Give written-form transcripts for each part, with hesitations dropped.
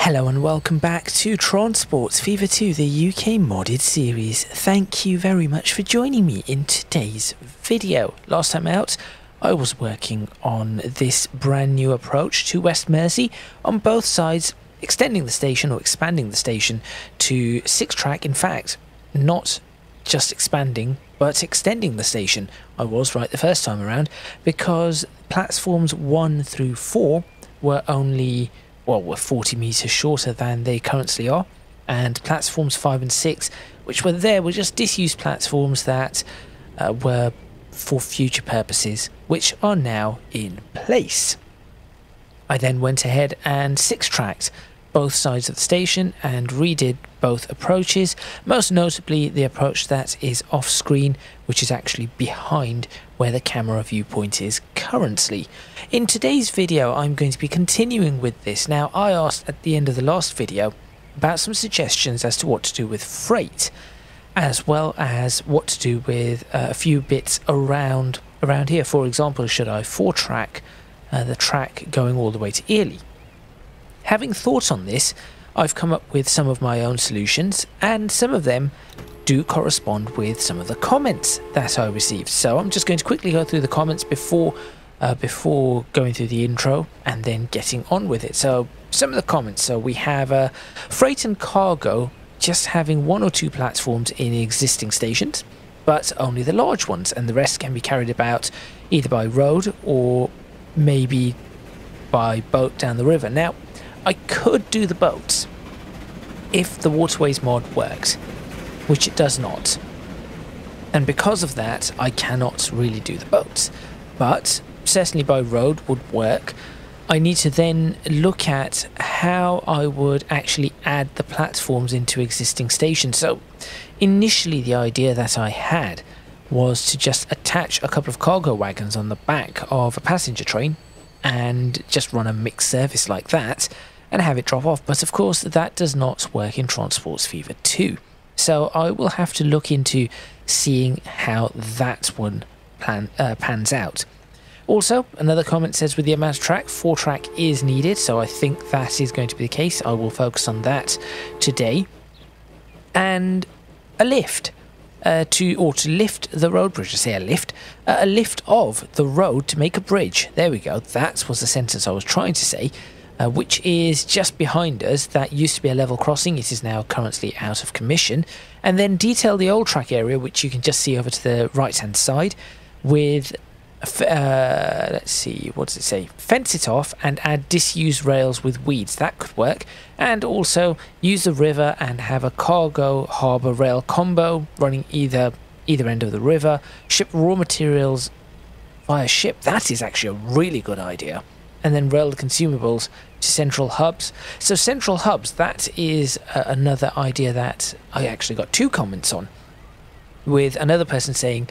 Hello and welcome back to Transports Fever 2, the UK modded series. Thank you very much for joining me in today's video. Last time out, I was working on this brand new approach to West Mersea on both sides, extending the station or expanding the station to 6-track. In fact, not just expanding, but extending the station. I was right the first time around because platforms 1 through 4 were only... were 40 metres shorter than they currently are, and platforms 5 and 6, which were there, were just disused platforms that were for future purposes, which are now in place. I then went ahead and 6-tracked both sides of the station and redid both approaches, most notably the approach that is off screen, which is actually behind where the camera viewpoint is currently. In today's video I'm going to be continuing with this. Now, I asked at the end of the last video about some suggestions as to what to do with freight, as well as what to do with a few bits around here. For example, should I 4-track the track going all the way to Earley? Having thought on this, I've come up with some of my own solutions, and some of them do correspond with some of the comments that I received. So I'm just going to quickly go through the comments before going through the intro and then getting on with it. So some of the comments. So we have freight and cargo just having 1 or 2 platforms in existing stations, but only the large ones, and the rest can be carried about either by road or maybe by boat down the river. Now, I could do the boats if the waterways mod worked, which it does not, and because of that I cannot really do the boats, but certainly by road would work. I need to then look at how I would actually add the platforms into existing stations. So initially the idea that I had was to just attach a couple of cargo wagons on the back of a passenger train and just run a mixed service like that and have it drop off, but of course that does not work in Transports Fever 2. So I will have to look into seeing how that one pans out. Also, another comment says with the amount of track, 4-track is needed, so I think that is going to be the case. I will focus on that today. And a lift. To lift the road bridge. I say a lift of the road to make a bridge. There we go. That was the sentence I was trying to say. Which is just behind us. That used to be a level crossing. It is now currently out of commission. And then detail the old track area, which you can just see over to the right hand side, with let's see, what does it say? Fence it off and add disused rails with weeds. That could work. And also use the river and have a cargo harbour rail combo running either end of the river. Ship raw materials via ship. That is actually a really good idea. And then rail the consumables to central hubs. So central hubs, that is another idea that I actually got 2 comments on, with another person saying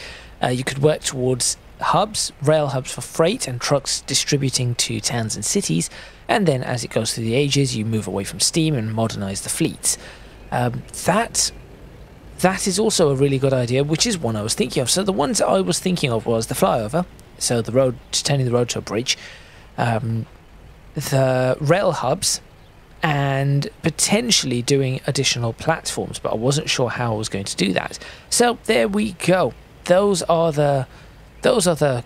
you could work towards hubs, rail hubs for freight and trucks distributing to towns and cities, and then as it goes through the ages you move away from steam and modernize the fleets. That is also a really good idea, which is one I was thinking of. So the ones I was thinking of was the flyover, so the road, turning the road to a bridge, the rail hubs, and potentially doing additional platforms, but I wasn't sure how I was going to do that. So there we go. Those are the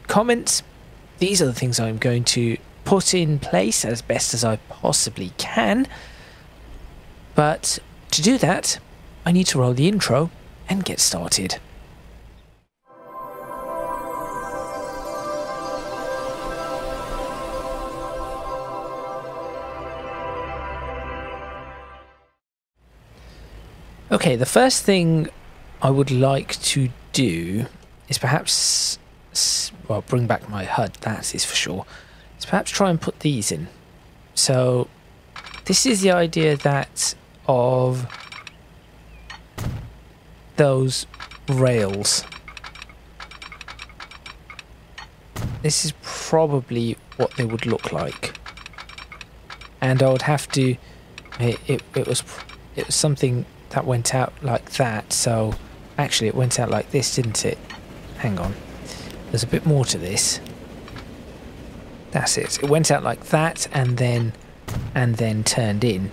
comments. These are the things I'm going to put in place as best as I possibly can. But to do that, I need to roll the intro and get started. Okay, the first thing I would like to do is perhaps, well, bring back my HUD, that is for sure. Is perhaps try and put these in. So this is the idea that of those rails. This is probably what they would look like. And I would have to, it was something that went out like that, so actually it went out like this, didn't it? Hang on, there's a bit more to this. That's it. It went out like that and then turned in.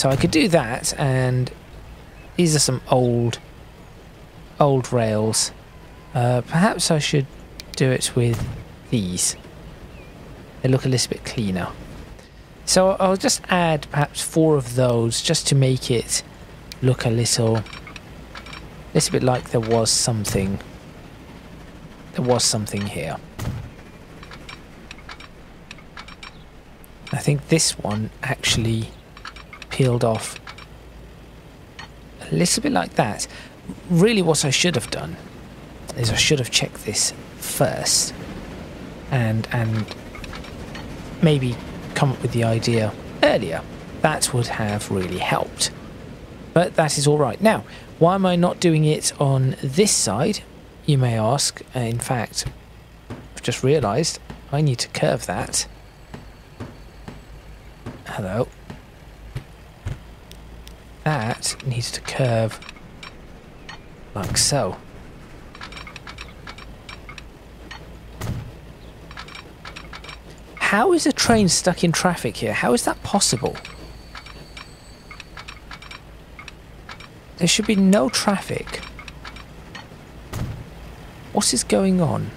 So I could do that, and these are some old rails. Perhaps I should do it with these. They look a little bit cleaner. So I'll just add perhaps 4 of those just to make it look a little bit like there was something here. I think this one actually peeled off a little bit like that. Really what I should have done is I should have checked this first and maybe come up with the idea earlier. That would have really helped. But that is all right. Now, why am I not doing it on this side, you may ask? In fact, I've just realised I need to curve that. Hello. That needs to curve like so. How is a train stuck in traffic here? How is that possible? There should be no traffic. What is going on?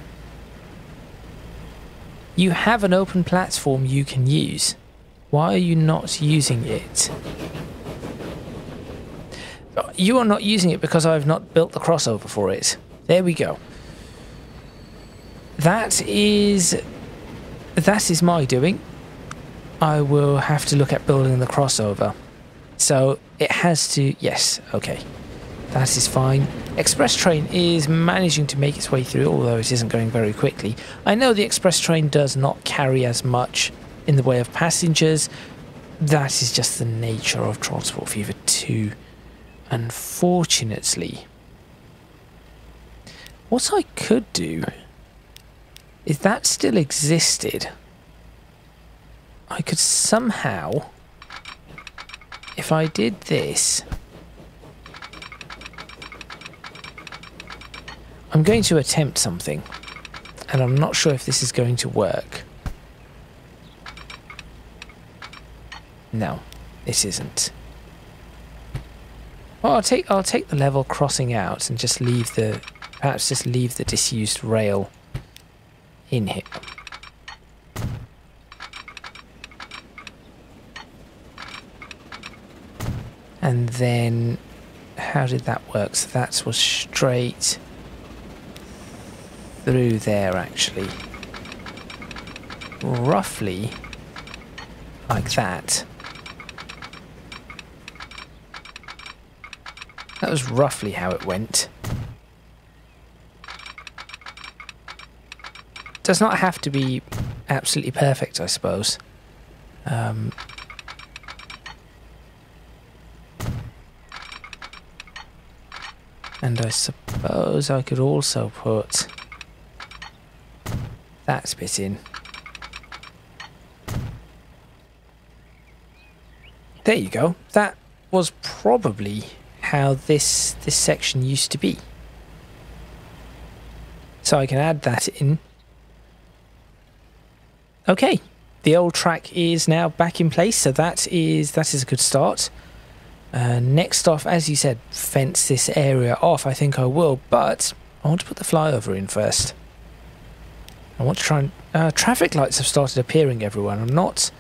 You have an open platform you can use. Why are you not using it? You are not using it because I have not built the crossover for it. There we go. That is my doing. I will have to look at building the crossover. So it has to... Yes, okay. That is fine. Express train is managing to make its way through, although it isn't going very quickly. I know the express train does not carry as much in the way of passengers. That is just the nature of Transport Fever 2. Unfortunately. What I could do, if that still existed, I could somehow, if I did this, I'm going to attempt something, and I'm not sure if this is going to work. No, this isn't. Well, I'll take the level crossing out and just leave the, perhaps just leave the disused rail in here. And then, how did that work? So that was straight through there, actually. Roughly like that. That was roughly how it went. Does not have to be absolutely perfect, I suppose. And I suppose I could also put that bit in. There you go. That was probably how this section used to be. So I can add that in. Okay, the old track is now back in place, so that is a good start. Next off, as you said, fence this area off. I think I will, but I want to put the flyover in first. I want to try and... traffic lights have started appearing everywhere. I'm not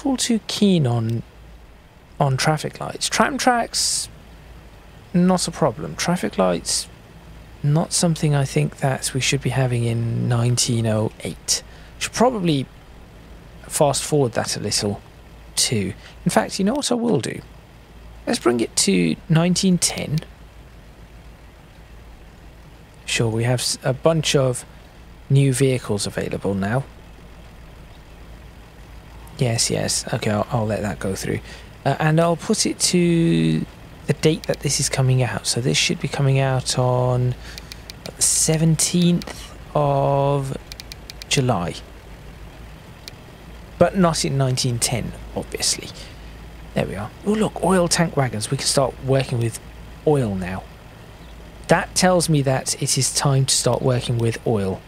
all too keen on traffic lights. Tram tracks, not a problem. Traffic lights, not something I think that we should be having in 1908. Should probably fast forward that a little too. In fact, you know what I will do? Let's bring it to 1910. Sure, we have a bunch of new vehicles available now. Yes, yes. Okay, I'll let that go through. And I'll put it to the date that this is coming out. So this should be coming out on the 17th of July. But not in 1910, obviously. There we are. Oh, look, oil tank wagons. We can start working with oil now. That tells me that it is time to start working with oil.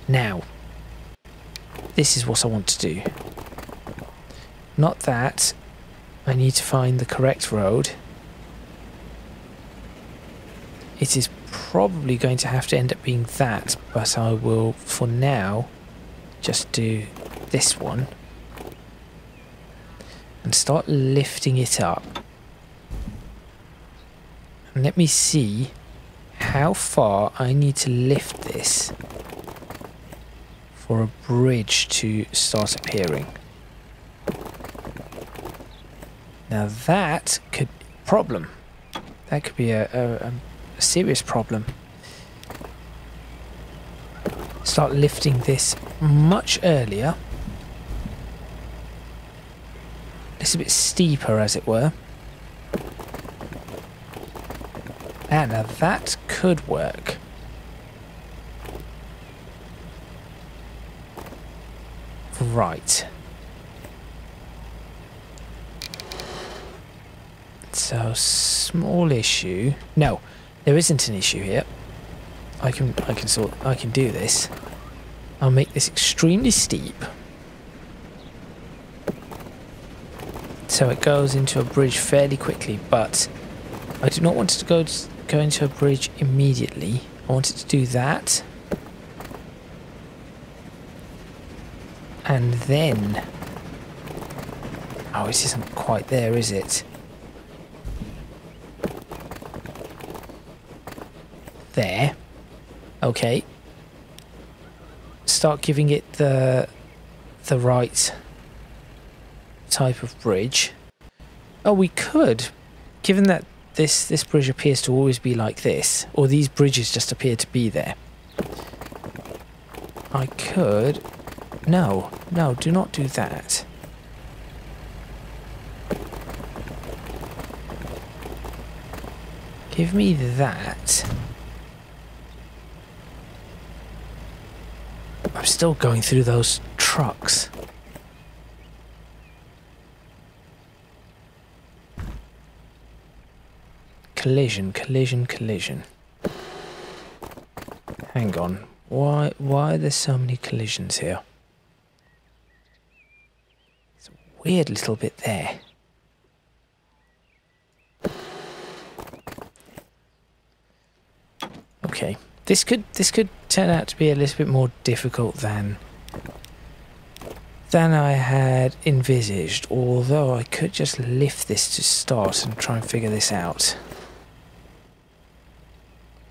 Now, this is what I want to do. not that. I need to find the correct road. It is probably going to have to end up being that, but I will, for now, just do this one. And start lifting it up. And let me see how far I need to lift this for a bridge to start appearing. Now that could be a problem. That could be a serious problem. Start lifting this much earlier. It's a bit steeper, as it were. And now that could work. Right. So, small issue. No, there isn't an issue here. I can do this. I'll make this extremely steep. So it goes into a bridge fairly quickly, but I do not want it to go into a bridge immediately. I want it to do that. And then... oh, it isn't quite there, is it? There. Okay. Start giving it the right type of bridge. Oh, we could, given that this bridge appears to always be like this, or these bridges just appear to be there. I could... no, do not do that. Give me that. I'm still going through those trucks. Collision. Hang on. Why are there so many collisions here? It's a weird little bit there. Okay. This could turn out to be a little bit more difficult than I had envisaged, although I could just lift this to start and try and figure this out.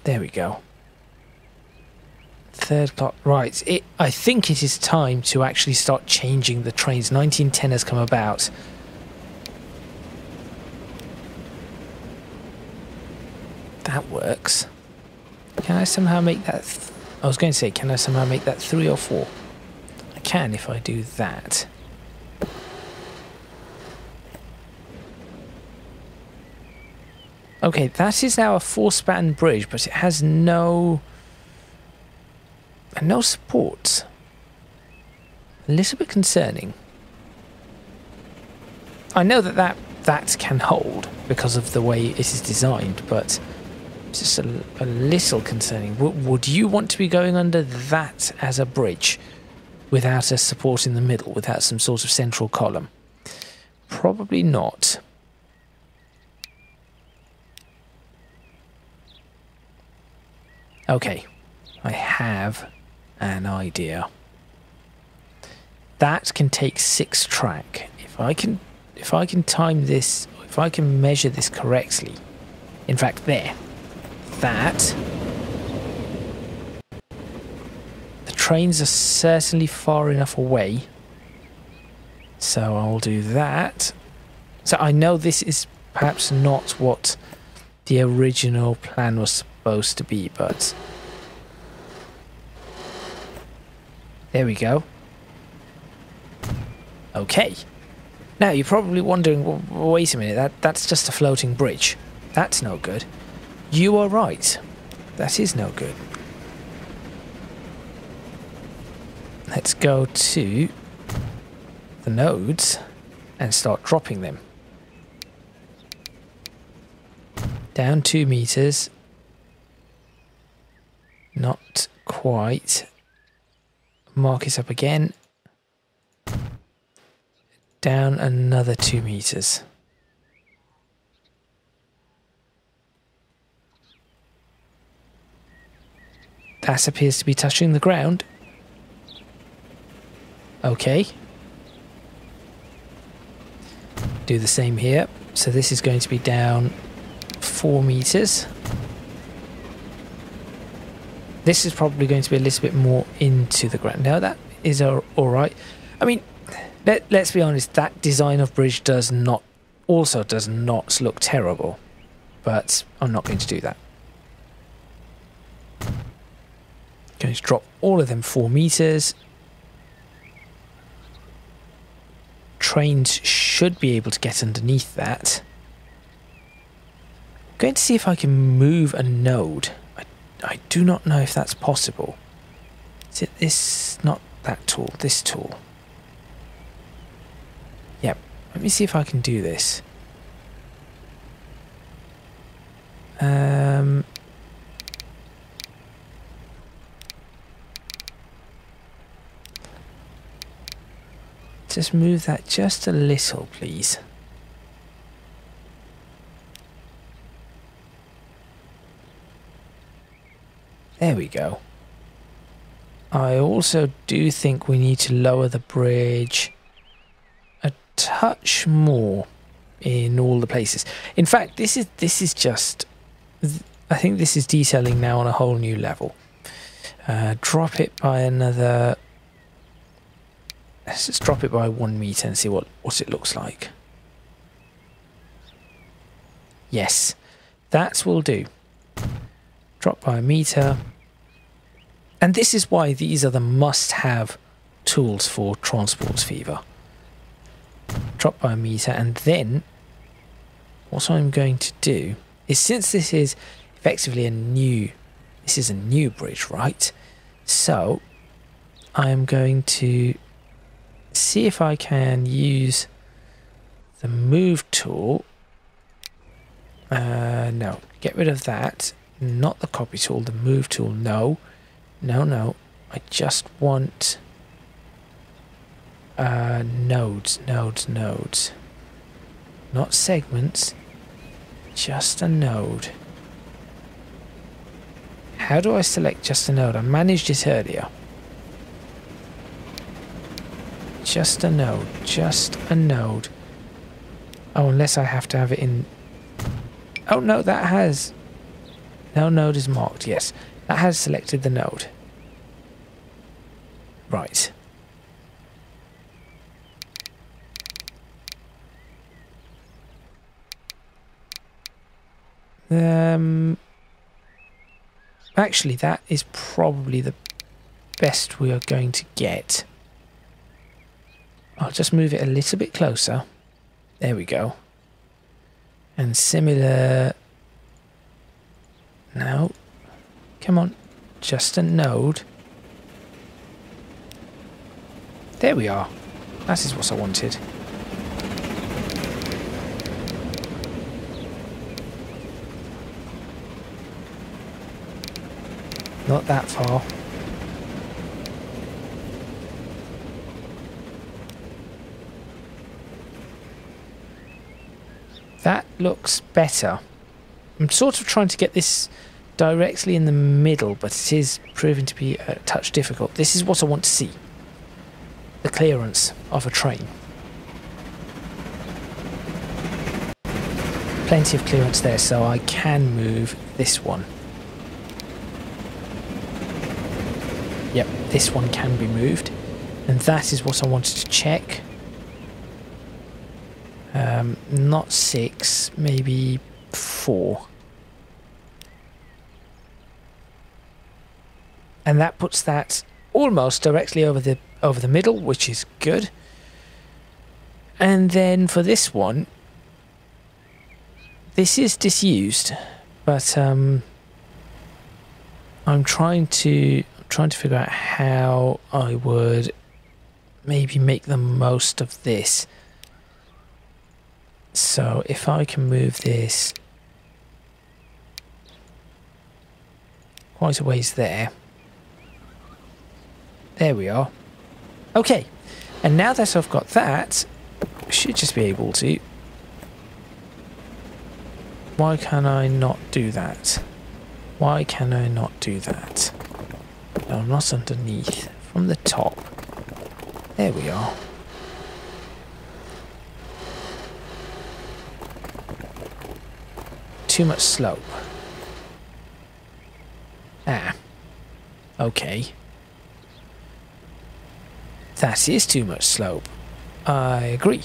There we go. Third clock. Right, I think it is time to actually start changing the trains. 1910 has come about. That works. Can I somehow make that... I was going to say, can I somehow make that 3 or 4? I can if I do that. Okay, that is now a 4-span bridge, but it has no supports. A little bit concerning. I know that can hold because of the way it is designed, but it's just a little concerning. Would you want to be going under that as a bridge without a support in the middle, without some sort of central column? Probably not. Okay, I have an idea. That can take 6 track. If I can time this, if I can measure this correctly, in fact there, that, the trains are certainly far enough away, so I'll do that. So I know this is perhaps not what the original plan was supposed to be, but there we go. Okay. Now you're probably wondering, well, wait a minute, that's just a floating bridge. That's no good. You are right. That is no good. Let's go to the nodes and start dropping them. Down 2 meters. Not quite. Mark it up again. down another 2 meters. That appears to be touching the ground. Okay. Do the same here. So this is going to be down 4 meters. This is probably going to be a little bit more into the ground. Now that is alright. I mean, let's be honest, that design of bridge does not look terrible. But I'm not going to do that. Going to drop all of them 4 meters. Trains should be able to get underneath that. I'm going to see if I can move a node. I do not know if that's possible. Is it this? Not that tool, this tool. Yep, let me see if I can do this. Just move that just a little, please. There we go. I also do think we need to lower the bridge a touch more in all the places. In fact, this is just, I think this is detailing now on a whole new level. Drop it by another. Let's just drop it by 1 meter and see what it looks like. Yes, that will do. Drop by 1 meter. And this is why these are the must-have tools for Transports Fever. Drop by 1 meter, and then what I'm going to do is, since this is effectively a new bridge, right? So I'm going to see if I can use the move tool. No, get rid of that. Not the copy tool, the move tool. No. I just want nodes. Not segments, just a node. How do I select just a node? I managed it earlier. Just a node. Oh, unless I have to have it in. Oh no, that has. No node is marked, yes. That has selected the node. Right. Actually, that is probably the best we are going to get. I'll just move it a little bit closer. There we go. And similar. No. Come on. Just a node. There we are. That is what I wanted. Not that far. That looks better. I'm sort of trying to get this directly in the middle, but it is proving to be a touch difficult. This is what I want to see. The clearance of a train. Plenty of clearance there, so I can move this one. Yep, this one can be moved. And that is what I wanted to check. Not 6, maybe 4. And that puts that almost directly over the middle, which is good. And then for this one, this is disused, but I'm trying to figure out how I would maybe make the most of this. So if I can move this quite a ways there. There we are. Okay, and now that I've got that, Should just be able to. Why can I not do that? Why can I not do that? No, not underneath. From the top. There we are. Too much slope. Ah. Okay. That is too much slope. I agree.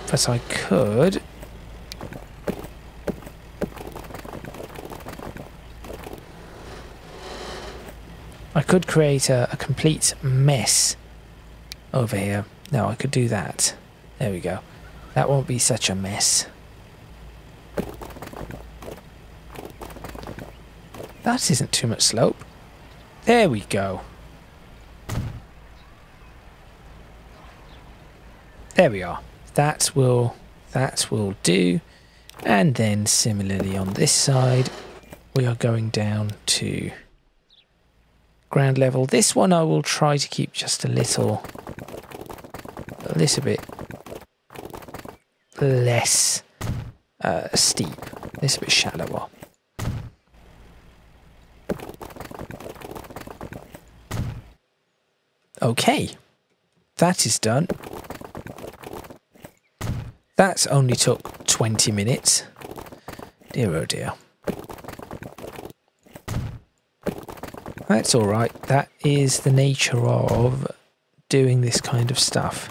But I could... create a complete mess over here. No, I could do that. There we go. That won't be such a mess. That isn't too much slope. There we go. There we are. That will do. And then similarly on this side, we are going down to ground level. This one I will try to keep just a little bit less steep, a little bit shallower. Okay, that is done. That only took 20 minutes. Dear oh dear. That's alright. That is the nature of doing this kind of stuff.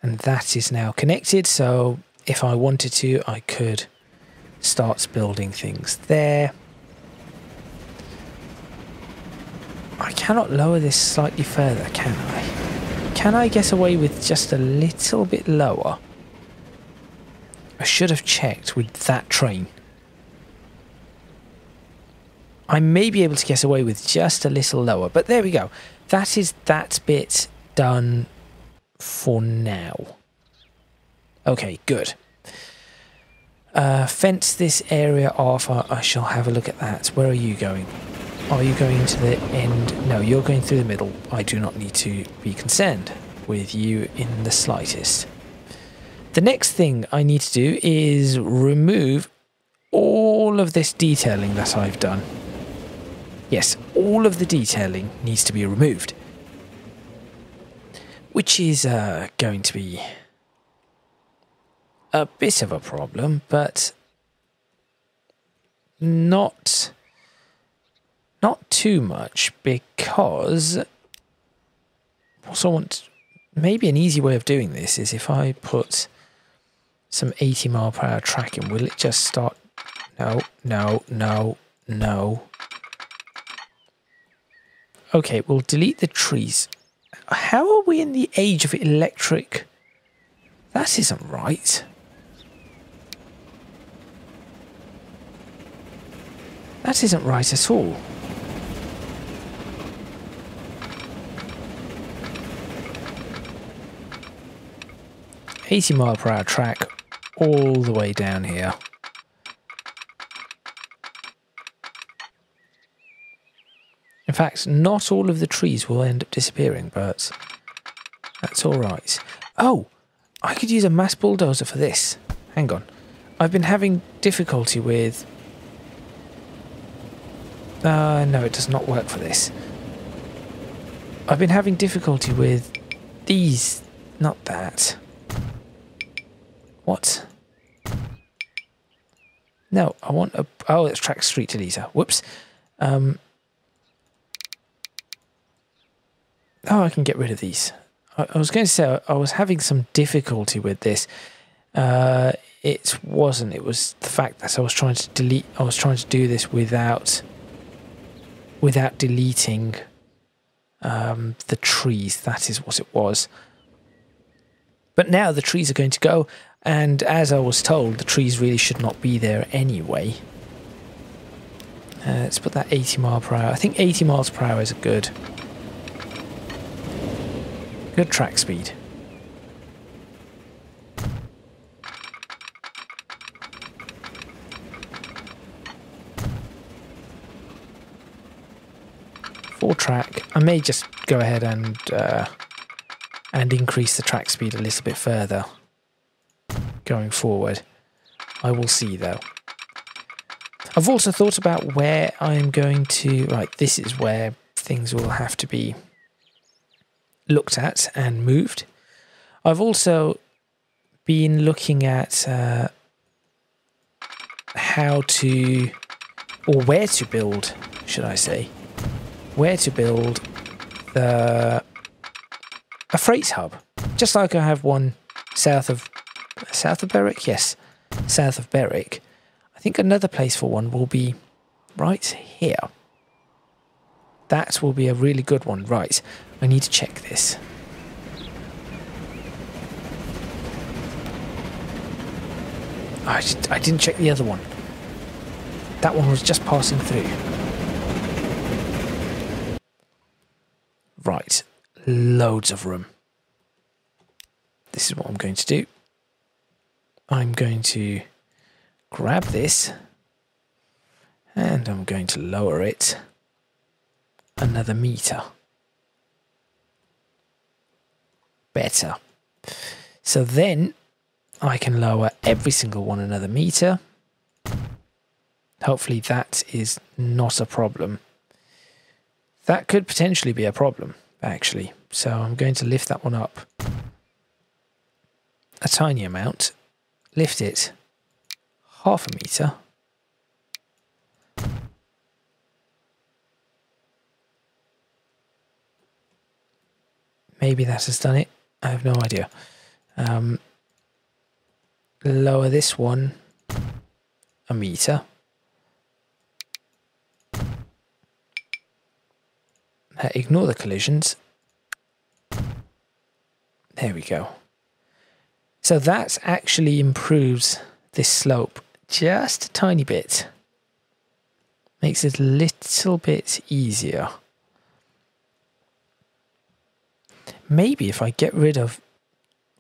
And that is now connected, so if I wanted to, I could start building things there. I cannot lower this slightly further, can I? Can I get away with just a little bit lower? I should have checked with that train. I may be able to get away with just a little lower, but there we go. That is that bit done for now. Okay, good. Fence this area off. I shall have a look at that. Where are you going? Are you going to the end? No, you're going through the middle. I do not need to be concerned with you in the slightest. The next thing I need to do is remove all of this detailing that I've done. Yes, all of the detailing needs to be removed. Which is going to be a bit of a problem, but not too much, because also I want... Maybe an easy way of doing this is if I put some 80 mile per hour track in, will it just start? No, no, no, no. Okay, we'll delete the trees. How are we in the age of electric? That isn't right. That isn't right at all. $80 mph track all the way down here. In fact, not all of the trees will end up disappearing, but that's all right. Oh, I could use a mass bulldozer for this. Hang on. I've been having difficulty with... no, it does not work for this. I've been having difficulty with these, not that. What? No, I want a... Oh, it's track street deleter. Whoops. Oh, I can get rid of these. I was going to say I was having some difficulty with this. It wasn't. It was the fact that I was trying to delete... I was trying to do this without deleting the trees. That is what it was. But now the trees are going to go, and as I was told, the trees really should not be there anyway. Let's put that 80 mile per hour. I think 80 miles per hour is a good track speed. 4-track. I may just go ahead and increase the track speed a little bit further going forward. I will see though. I've also thought about where I'm going to... Right, this is where things will have to be looked at and moved. I've also been looking at how to... or where to build, should I say. Where to build a freight hub. Just like I have one south of Berwick? Yes, south of Berwick. I think another place for one will be right here. That will be a really good one. Right, I need to check this. I didn't check the other one. That one was just passing through. Right, loads of room. This is what I'm going to do. I'm going to grab this and I'm going to lower it another meter. Better. So then I can lower every single one another meter. Hopefully that is not a problem. That could potentially be a problem, actually. So I'm going to lift that one up a tiny amount, lift it half a meter. Maybe that has done it. I have no idea. Lower this one a meter. Ignore the collisions. There we go. So that actually improves this slope just a tiny bit. Makes it a little bit easier. Maybe if I get rid of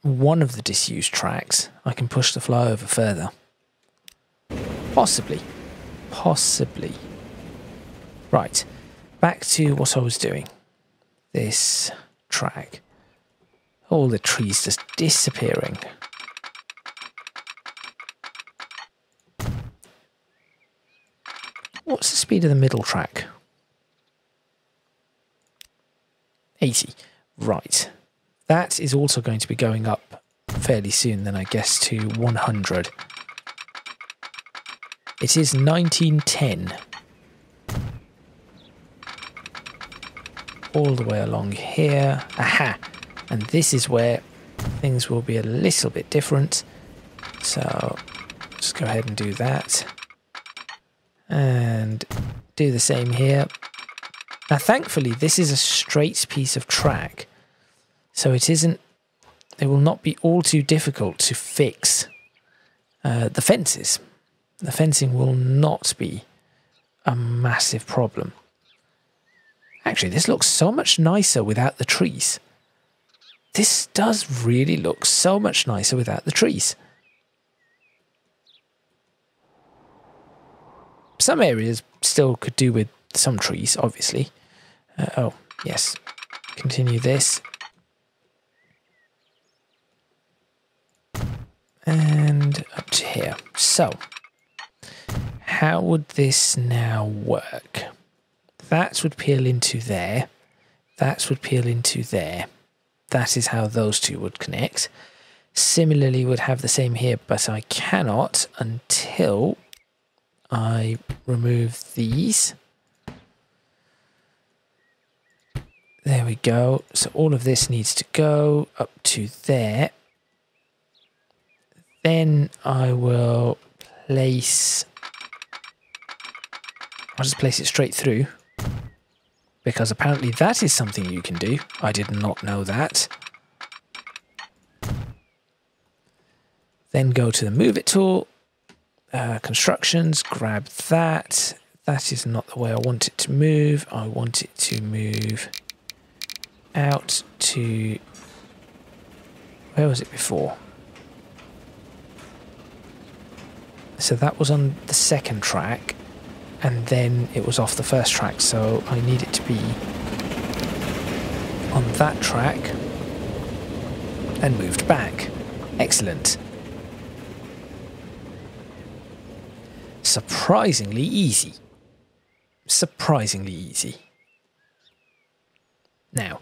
one of the disused tracks, I can push the flyover further. Possibly. Possibly. Right. Back to what I was doing. This track. All the trees just disappearing. What's the speed of the middle track? 80. Right. That is also going to be going up fairly soon then, I guess, to 100. It is 1910. All the way along here. Aha! And this is where things will be a little bit different. So just go ahead and do that. And do the same here. Now thankfully this is a straight piece of track. So it will not be all too difficult to fix the fences. The fencing will not be a massive problem. Actually, this looks so much nicer without the trees. This does really look so much nicer without the trees. Some areas still could do with some trees, obviously. Oh, yes. Continue this. And up to here. So, how would this now work? That would peel into there. That would peel into there. That is how those two would connect. Similarly, would have the same here, but I cannot until I remove these. There we go. So all of this needs to go up to there. Then I will place... I'll just place it straight through. Because apparently that is something you can do. I did not know that. Then go to the Move It tool. Constructions, grab that. That is not the way I want it to move. I want it to move out to... Where was it before? So that was on the second track. and then it was off the first track, so I need it to be on that track and moved back. Excellent. Surprisingly easy. Surprisingly easy. Now,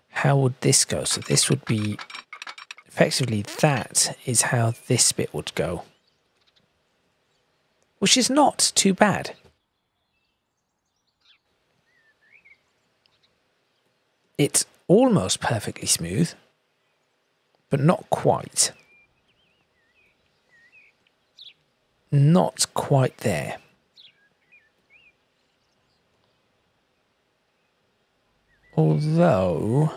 how would this go? So this would be effectively, that is how this bit would go, which is not too bad. It's almost perfectly smooth, but not quite. Not quite there. Although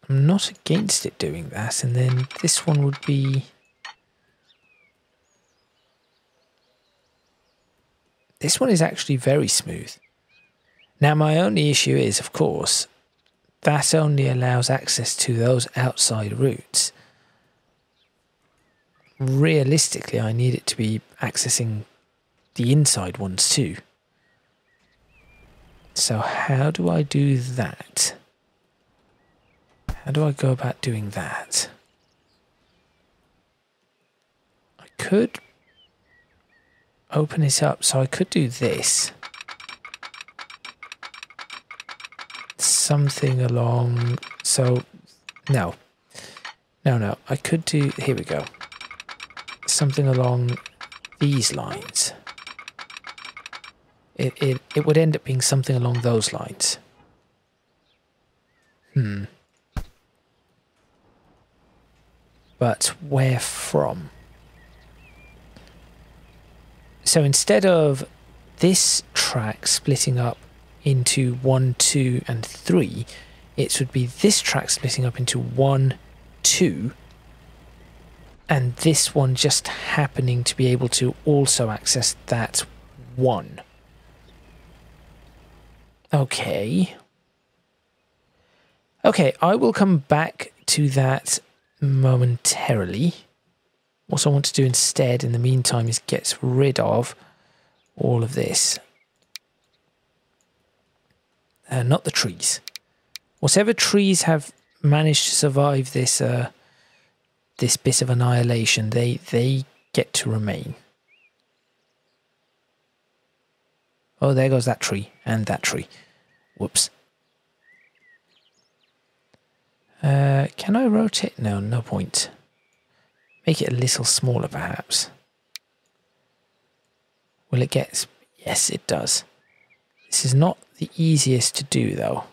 I'm not against it doing that, and then this one would be... This one is actually very smooth. Now, my only issue is, of course, that only allows access to those outside routes. Realistically, I need it to be accessing the inside ones too. So how do I do that? How do I go about doing that? I could open it up, so I could do this. Something along... So, no. No, I could do... Here we go. Something along these lines. It would end up being something along those lines. But where from? So instead of this track splitting up into 1, 2 and 3, it would be this track splitting up into 1, 2, and this one just happening to be able to also access that 1. Okay, I will come back to that momentarily. What I want to do instead in the meantime is get rid of all of this. Not the trees. Whatever trees have managed to survive this this bit of annihilation, they get to remain. Oh, there goes that tree and that tree. Whoops. Can I rotate? No, no point. Make it a little smaller, perhaps. Will it get... Yes, it does. This is not the easiest to do, though.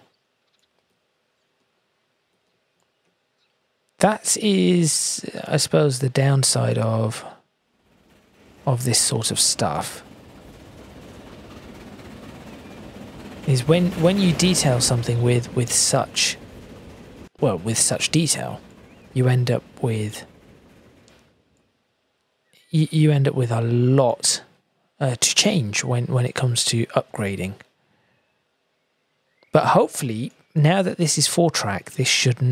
That is, I suppose, the downside of this sort of stuff. Is when you detail something with such... Well, with such detail, you end up with... You end up with a lot to change when it comes to upgrading. But hopefully, now that this is 4-track, this should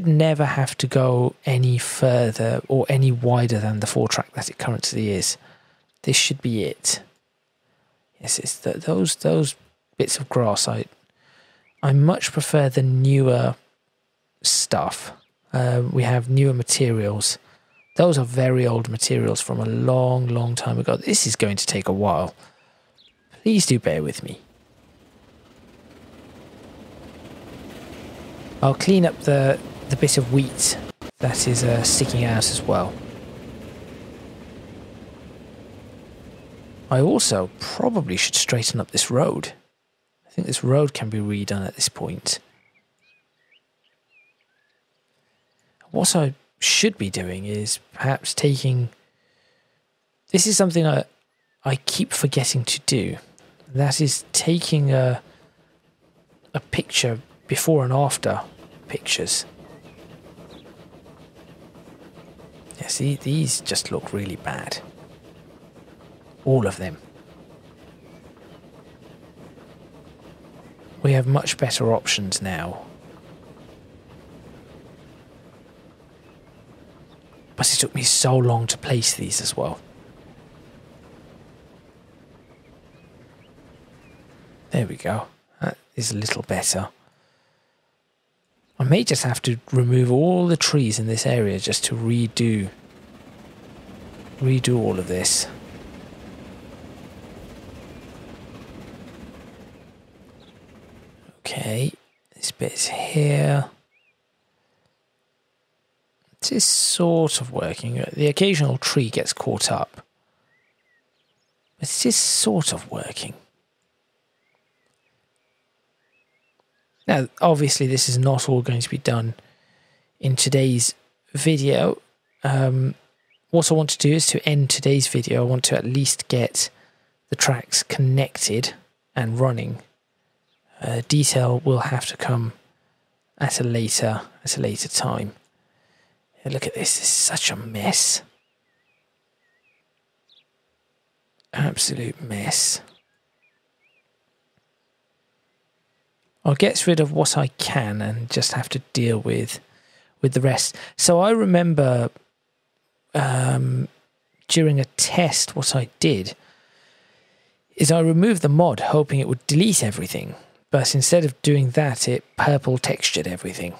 never have to go any further or any wider than the 4-track that it currently is. This should be it. Yes, it's those bits of grass. I much prefer the newer stuff. We have newer materials. Those are very old materials from a long, long time ago. This is going to take a while. Please do bear with me. I'll clean up the bit of wheat that is sticking out as well. I also probably should straighten up this road. I think this road can be redone at this point. What I should be doing is perhaps taking... This is something I keep forgetting to do. That is taking a picture before and after pictures. Yeah, see, these just look really bad. All of them. We have much better options now. But it took me so long to place these as well. There we go. That is a little better. I may just have to remove all the trees in this area just to redo all of this. Okay, this bit's here. This is sort of working. The occasional tree gets caught up. But it is sort of working. Now, obviously, this is not all going to be done in today's video. What I want to do is to end today's video. I want to at least get the tracks connected and running. Detail will have to come at a later time. Look at this. This is such a mess. Absolute mess. I'll get rid of what I can and just have to deal with the rest. So I remember during a test what I did is I removed the mod hoping it would delete everything. But instead of doing that, it purple textured everything.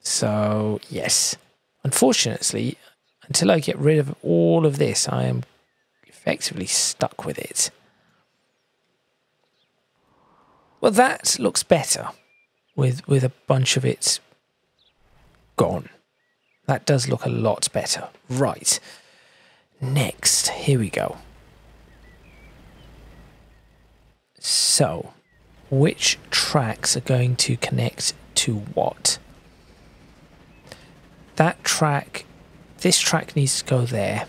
So, yes. Unfortunately, until I get rid of all of this, I am effectively stuck with it. Well, that looks better with a bunch of it gone. That does look a lot better. Right. Next, here we go. So, which tracks are going to connect to what? This track needs to go there,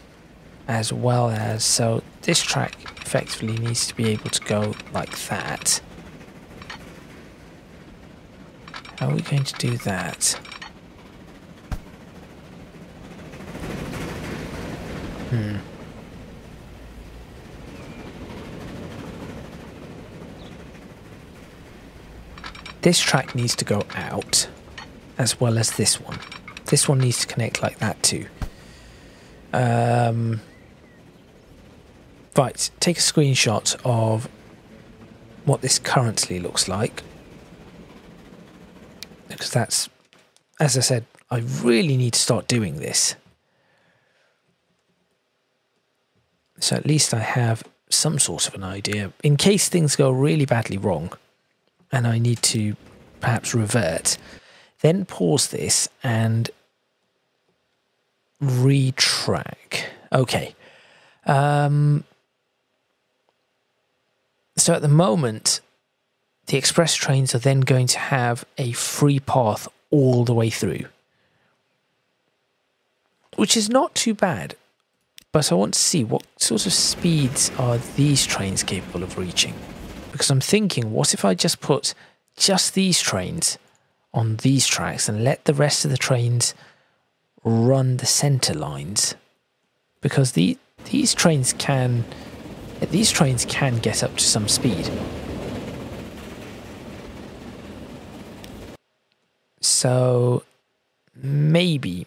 as well as, so this track effectively needs to be able to go like that. How are we going to do that? This track needs to go out, as well as this one. This one needs to connect like that too. Right, take a screenshot of what this currently looks like. Because that's, as I said, I really need to start doing this. So at least I have some sort of an idea, in case things go really badly wrong and I need to perhaps revert. Then pause this and retrack. Okay. So at the moment, the express trains are then going to have a free path all the way through, which is not too bad. But I want to see what sort of speeds are these trains capable of reaching. Because I'm thinking, what if I just put just these trains on these tracks and let the rest of the trains run the centre lines? Because these trains can get up to some speed. So maybe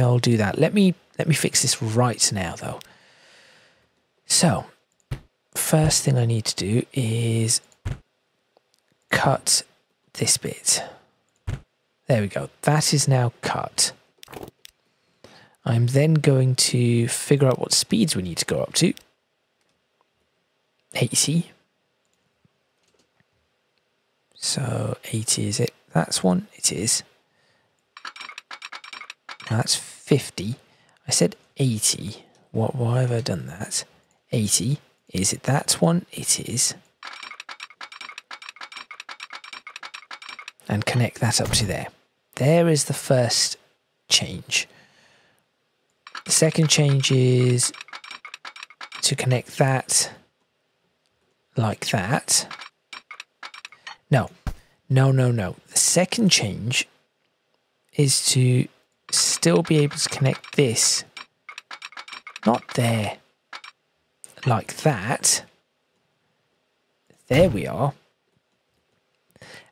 I'll do that. Let me fix this right now, though. So, first thing I need to do is cut this bit. There we go. That is now cut. I'm then going to figure out what speeds we need to go up to. 80. So 80 is it? That's one. It is. Now that's 50. I said 80. Why have I done that? 80. Is it that one? It is. And connect that up to there. There is the first change. The second change is to connect that like that. No. The second change is to still be able to connect this, not there, like that. There we are.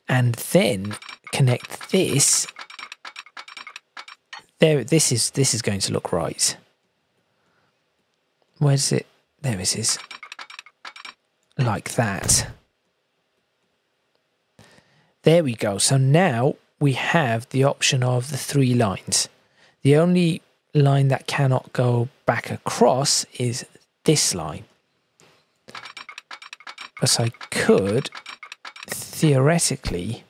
And then connect this There, this is going to look right. Where is it? There it is. Like that. There we go. So now we have the option of the 3 lines. The only line that cannot go back across is this line. But I could theoretically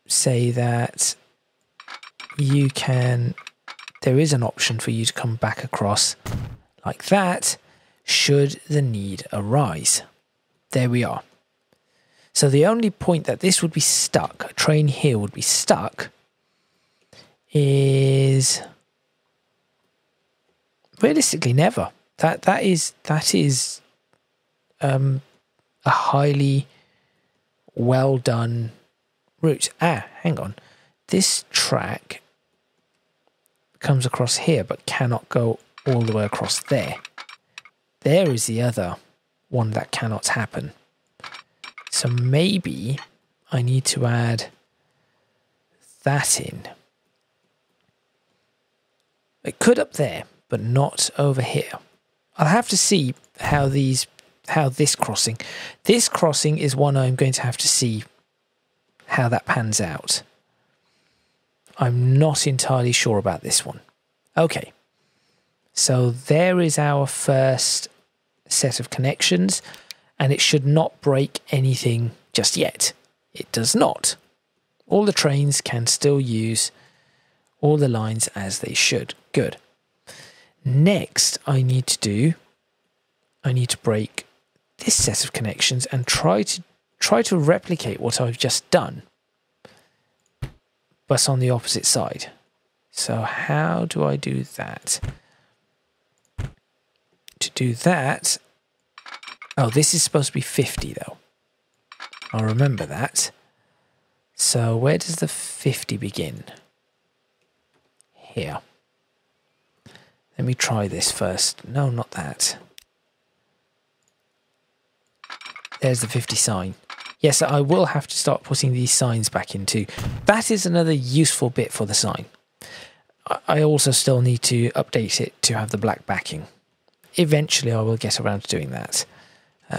say that there is an option for you to come back across like that should the need arise. There we are. So the only point that this would be stuck, a train here would be stuck, is realistically never. That is a highly well done route. Hang on. This track comes across here but cannot go all the way across there. There is the other one that cannot happen. So maybe I need to add that in. It could up there, but not over here. I'll have to see how this crossing. This crossing is one I'm going to have to see how that pans out. I'm not entirely sure about this one. Okay. So there is our first set of connections, and it should not break anything just yet. It does not. All the trains can still use all the lines as they should. Good. Next, I need to break this set of connections and try to replicate what I've just done, but on the opposite side. So how do I do that? To do that, oh, this is supposed to be 50 though. I'll remember that. So where does the 50 begin? Here. Let me try this first. No, not that. There's the 50 sign. Yes, I will have to start putting these signs back in too. That is another useful bit for the sign. I also still need to update it to have the black backing. Eventually I will get around to doing that.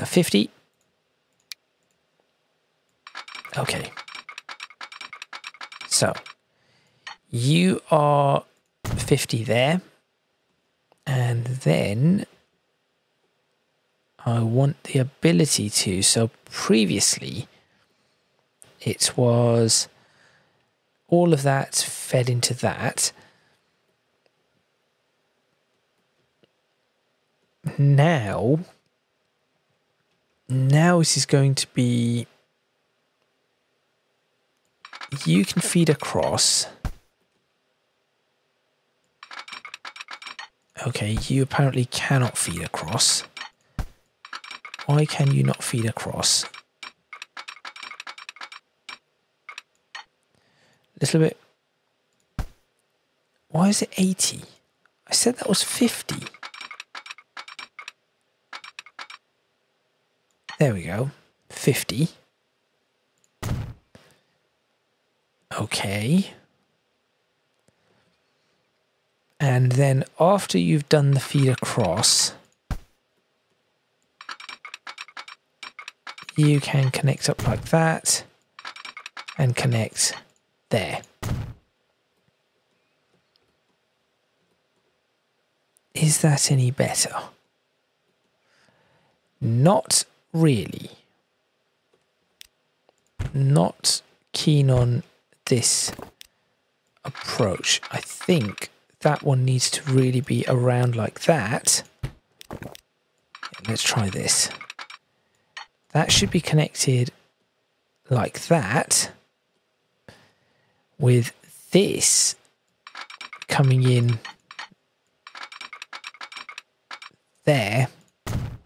50. Okay. So, you are 50 there. And then I want the ability to, so previously it was all of that fed into that. Now it is going to be, you can feed across. Okay, you apparently cannot feed across. Why can you not feed across? Little bit. Why is it 80? I said that was 50. There we go. 50. Okay. And then after you've done the feed across, you can connect up like that and connect there. Is that any better? Not really. Not keen on this approach. I think that one needs to really be around like that. Let's try this. That should be connected like that, with this coming in there.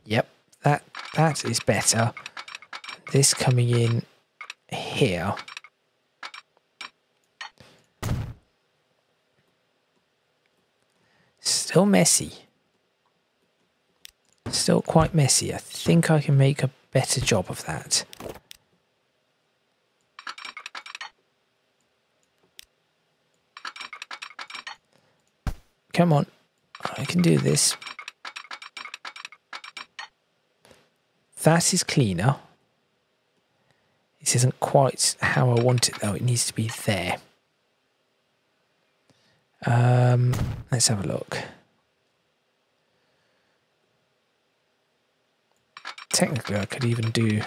Yep, that is better. This coming in here. Still messy. Still quite messy. I think I can make a better job of that. Come on. I can do this. That is cleaner. This isn't quite how I want it though. It needs to be there. Let's have a look. Technically, I could even do...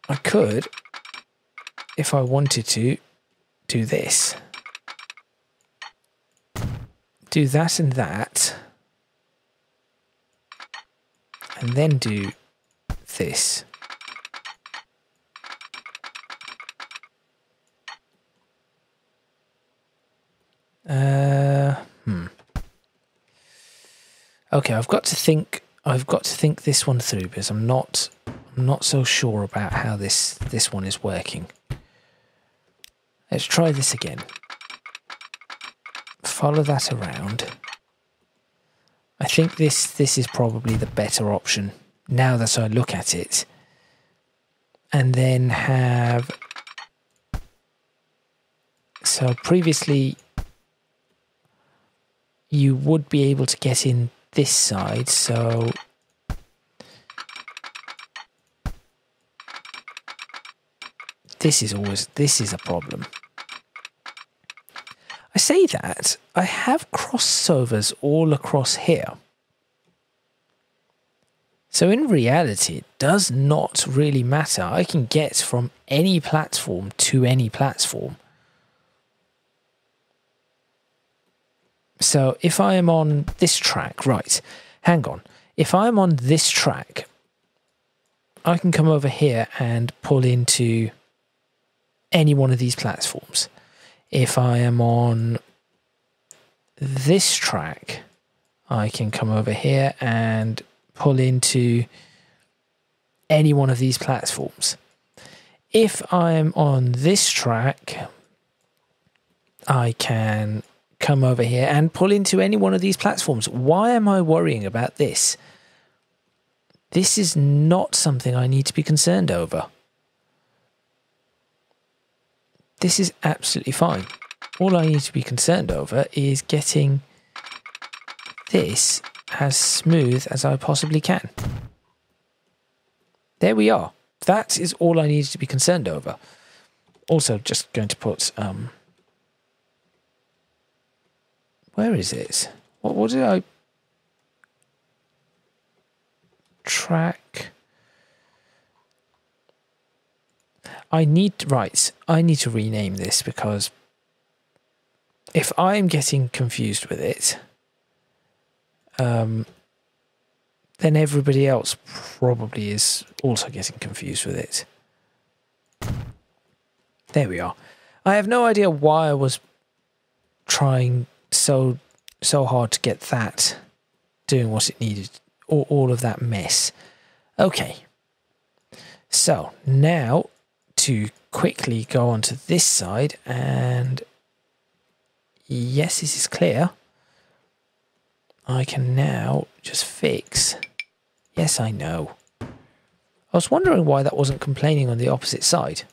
I could, if I wanted to, do this. Do that and that. And then do this. Okay, I've got to think this one through because I'm not so sure about how this one is working. Let's try this again. Follow that around. I think this is probably the better option now that I look at it. And then have... So previously you would be able to get in this side, so this is a problem. I say that I have crossovers all across here. So in reality, it does not really matter. I can get from any platform to any platform. So if I am on this track, right, hang on. If I'm on this track, I can come over here and pull into any one of these platforms. If I am on this track, I can come over here and pull into any one of these platforms. If I'm on this track, I can come over here and pull into any one of these platforms. Why am I worrying about this? This is not something I need to be concerned over. This is absolutely fine. All I need to be concerned over is getting this as smooth as I possibly can. There we are. That is all I need to be concerned over. Also, just going to put... where is it? What did I... Track... I need to rename this because if I'm getting confused with it, then everybody else probably is also getting confused with it. There we are. I have no idea why I was trying so hard to get that doing what it needed, all of that mess. Okay. So now to quickly go onto this side, and yes, this is clear. I can now just fix. Yes, I know. I was wondering why that wasn't complaining on the opposite side.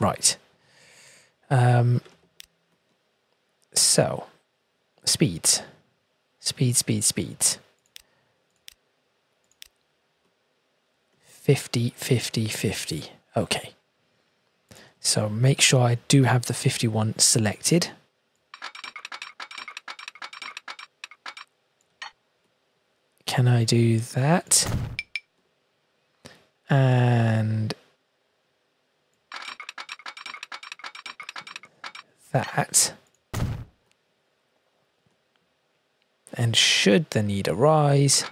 Right. So, speeds. Speeds. 50, 50, 50. Okay. So make sure I do have the 51 selected. Can I do that? And that. And should the need arise,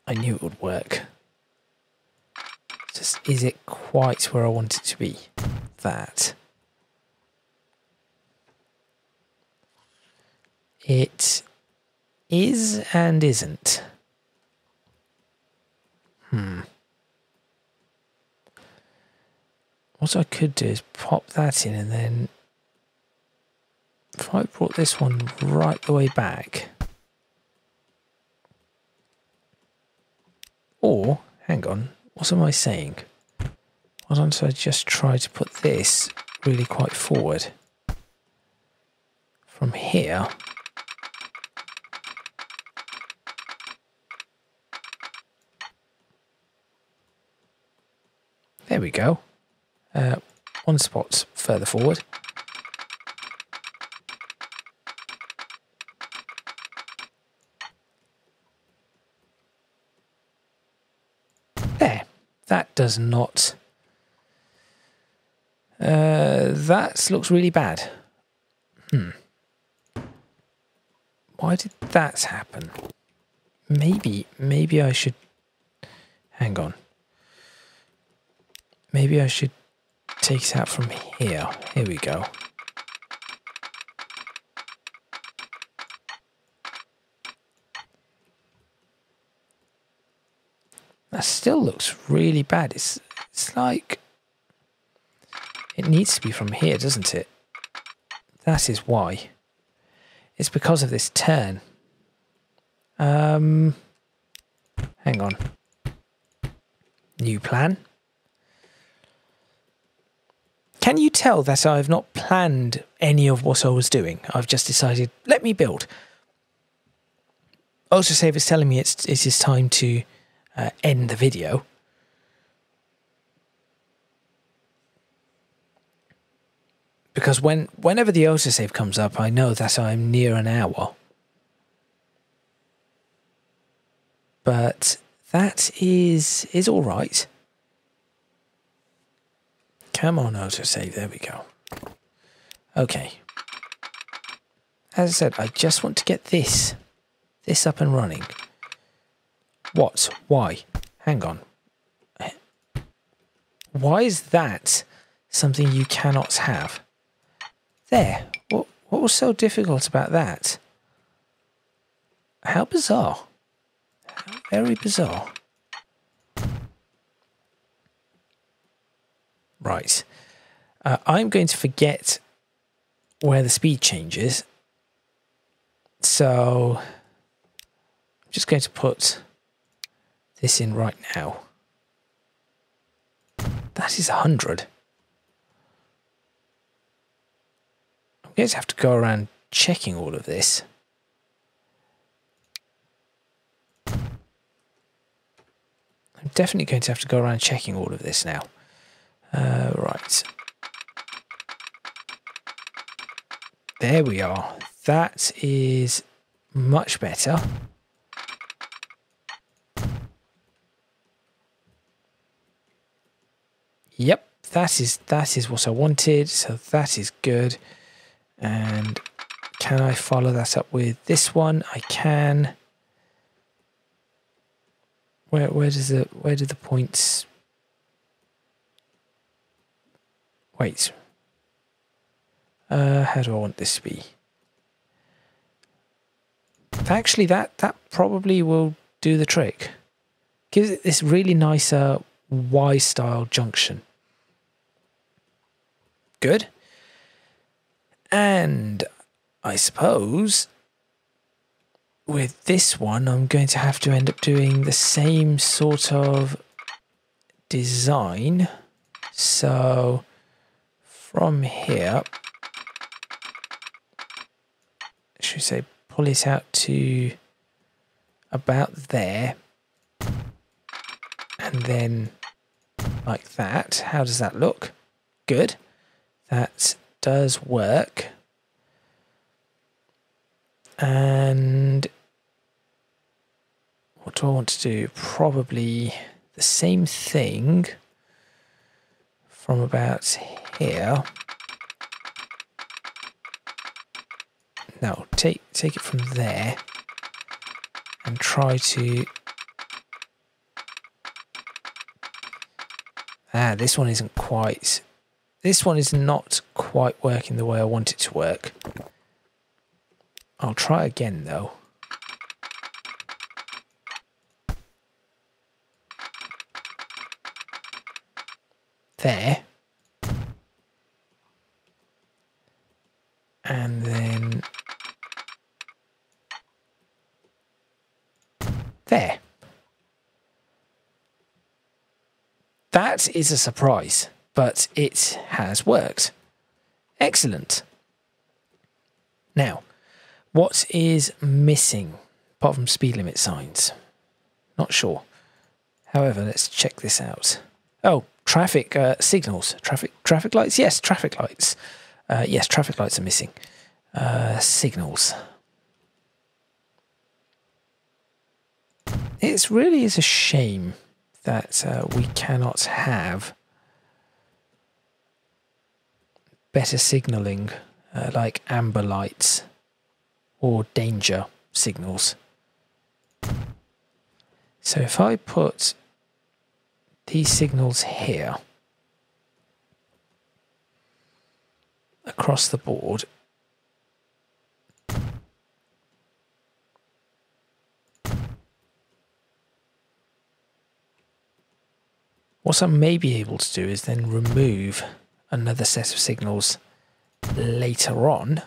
I knew it would work. Just, is it quite where I want it to be? That. It is and isn't. What I could do is pop that in, and then if I brought this one right the way back. Or, hang on, what am I saying? Why don't I just try to put this really quite forward? From here. There we go. One spot further forward. There. That does not... that looks really bad. Why did that happen? Maybe I should... Hang on. Maybe I should take it out from here. Here we go. That still looks really bad. It's like... It needs to be from here, doesn't it? That is why. It's because of this turn. Hang on. New plan. Can you tell that I've not planned any of what I was doing? I've just decided, let me build. Autosave is telling me it is time to end the video. Because whenever the autosave comes up, I know that I'm near an hour. But that is all right. Come on, autosave. There we go. Okay. As I said, I just want to get this up and running. What? Why? Hang on. Why is that something you cannot have? There. What was so difficult about that? How bizarre. How very bizarre. Right. I'm going to forget where the speed changes. So I'm just going to put this in right now. That is 100. I'm going to have to go around checking all of this. I'm definitely going to have to go around checking all of this now. Right. There we are. That is much better. Yep, that is what I wanted, so that is good. And can I follow that up with this one? I can. Where do the points? Wait. How do I want this to be? Actually, that probably will do the trick. Gives it this really nice Y-style junction. Good. And I suppose with this one, I'm going to have to end up doing the same sort of design. So from here, should we say pull it out to about there, and then like that. How does that look? Good. That does work. And what do I want to do? Probably the same thing from about here. No, take it from there and try to... this one isn't quite... This one is not quite working the way I want it to work. I'll try again, though. There. And then... there. That is a surprise, but it has worked. Excellent. Now, what is missing apart from speed limit signs? Not sure. However, let's check this out. Oh, traffic signals. Traffic lights? Yes, traffic lights. Yes, traffic lights are missing. Signals. It really is a shame that we cannot have better signalling like amber lights or danger signals. So if I put these signals here across the board, what I may be able to do is then remove another set of signals later on,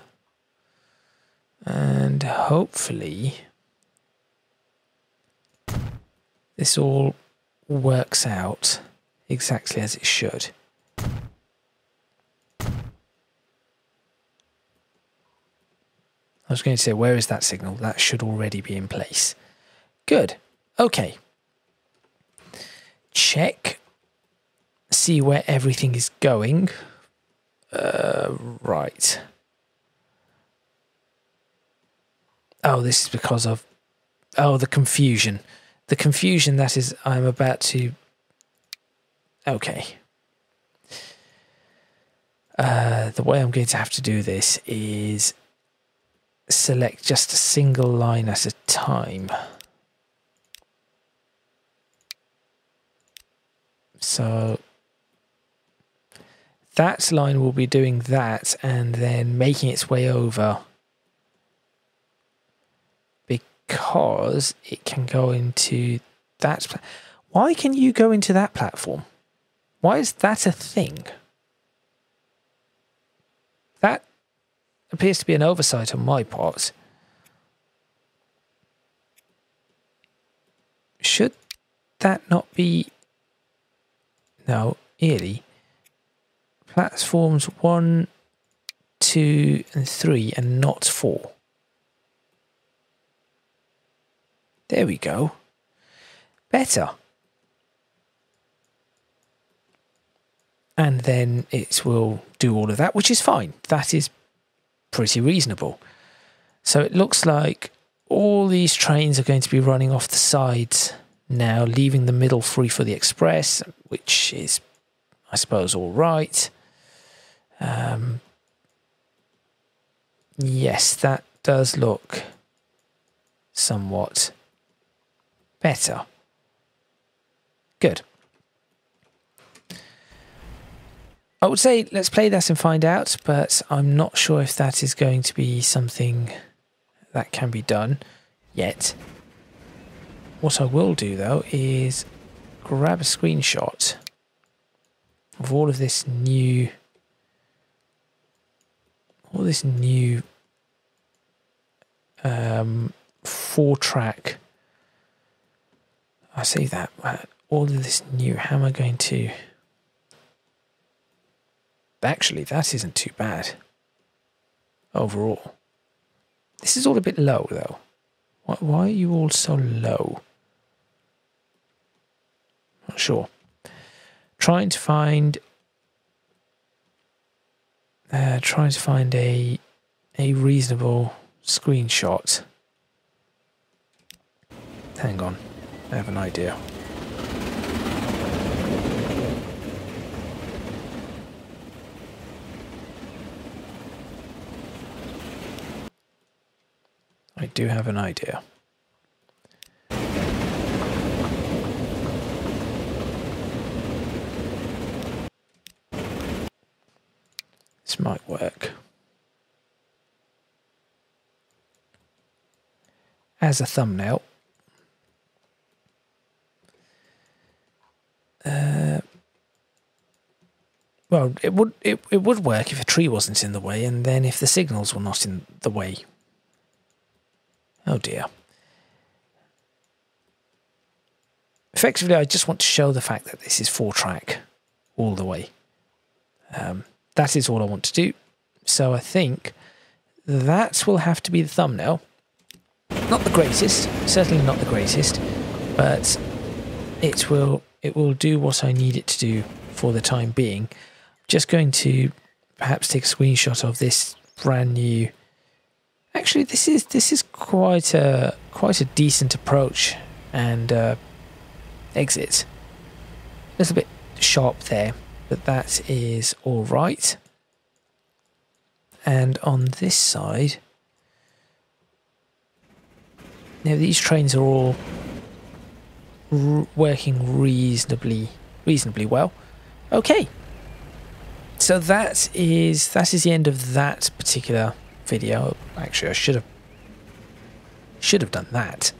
and hopefully this all works out exactly as it should. I was going to say, where is that signal? That should already be in place. Good. Okay. Check. See where everything is going. Right. Oh, this is because of... Oh, the confusion. The confusion that is I'm about to... Okay. The way I'm going to have to do this is select just a single line at a time. So that line will be doing that and then making its way over, because it can go into that. Why can you go into that platform? Why is that a thing? That appears to be an oversight on my part. Should that not be... No, Earley. Platforms 1, 2, and 3, and not 4. There we go. Better. And then it will do all of that, which is fine. That is pretty reasonable. So it looks like all these trains are going to be running off the sides now, leaving the middle free for the express, which is, I suppose, all right. Yes, that does look somewhat better. Good. I would say let's play that and find out, but I'm not sure if that is going to be something that can be done yet. What I will do, though, is grab a screenshot of all this new 4-track. I say that all of this new. How am I going to? Actually, that isn't too bad overall. This is all a bit low, though. Why are you all so low? Not sure. Trying to find a reasonable screenshot. Hang on, I have an idea. I do have an idea. This might work. As a thumbnail. Well, it would work if a tree wasn't in the way, and then if the signals were not in the way. Oh dear. effectively, I just want to show the fact that this is 4-track all the way. That is all I want to do. So I think that will have to be the thumbnail. Not the greatest, certainly not the greatest, but it will do what I need it to do for the time being. Just going to perhaps take a screenshot of this brand new. Actually, this is quite a decent approach and exit. A little bit sharp there, but that is all right. And on this side, now these trains are all working reasonably well. Okay, so that is the end of that particular video. Actually, I should have done that.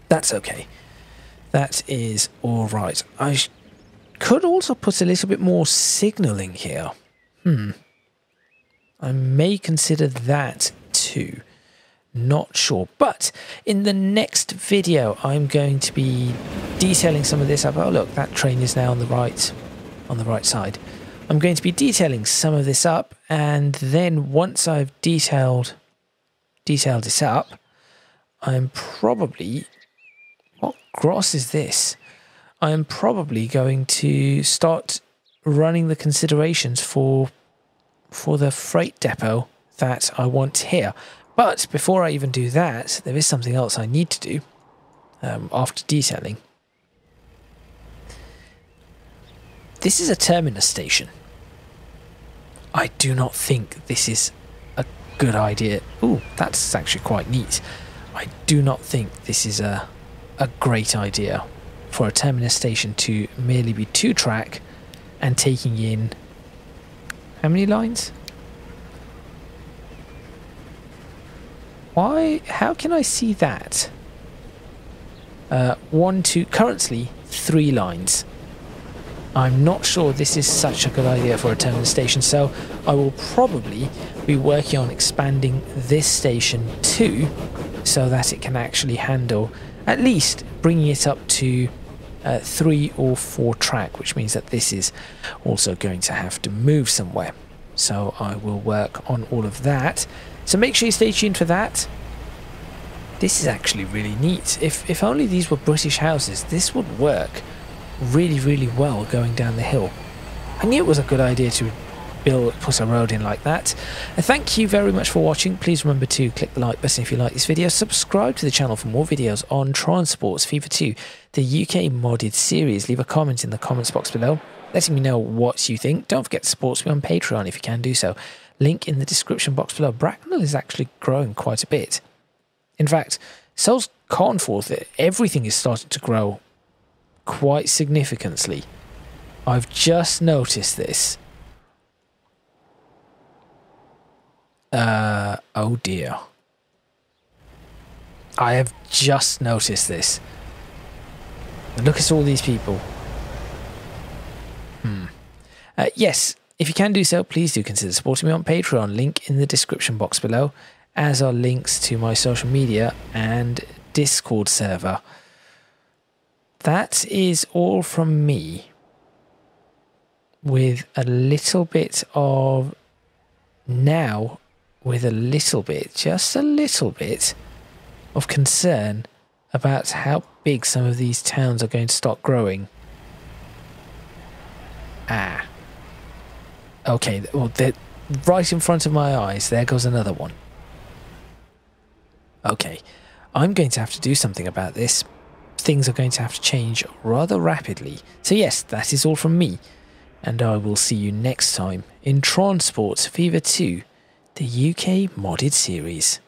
That's okay. That is all right. I could also put a little bit more signalling here. I may consider that too. Not sure. But in the next video, I'm going to be detailing some of this up. Oh, look, that train is now on the right side. I'm going to be detailing some of this up, and then once I've detailed this up, I'm probably... What gross is this? I'm probably going to start running the considerations for the freight depot that I want here. But before I even do that, there is something else I need to do after detailing. This is a terminus station. I do not think this is a good idea. Ooh, that's actually quite neat. I do not think this is a great idea for a terminus station to merely be 2-track and taking in... How many lines? Why? How can I see that? 1, 2, currently 3 lines. I'm not sure this is such a good idea for a terminus station, so I will probably be working on expanding this station too, so that it can actually handle, at least bringing it up to 3 or 4 track, which means that this is also going to have to move somewhere. So I will work on all of that. So make sure you stay tuned for that. This is actually really neat. If only these were British houses, this would work really, really well going down the hill. I knew it was a good idea to put a road in like that. Thank you very much for watching. Please remember to click the like button if you like this video. Subscribe to the channel for more videos on Transports FIFA 2, the UK modded series. Leave a comment in the comments box below, letting me know what you think. Don't forget to support me on Patreon if you can do so. Link in the description box below. Bracknell is actually growing quite a bit. In fact, so's Carnforth. Everything is starting to grow quite significantly. I've just noticed this. Oh dear. I have just noticed this. Look at all these people. Yes, if you can do so, please do consider supporting me on Patreon. Link in the description box below, as are links to my social media and Discord server. That is all from me, with a little bit of just a little bit of concern about how big some of these towns are going to start growing. Okay, well, they're right in front of my eyes. There goes another one. Okay, I'm going to have to do something about this. Things are going to have to change rather rapidly. So yes, that is all from me, and I will see you next time in Transports FIFA 2, the UK modded series.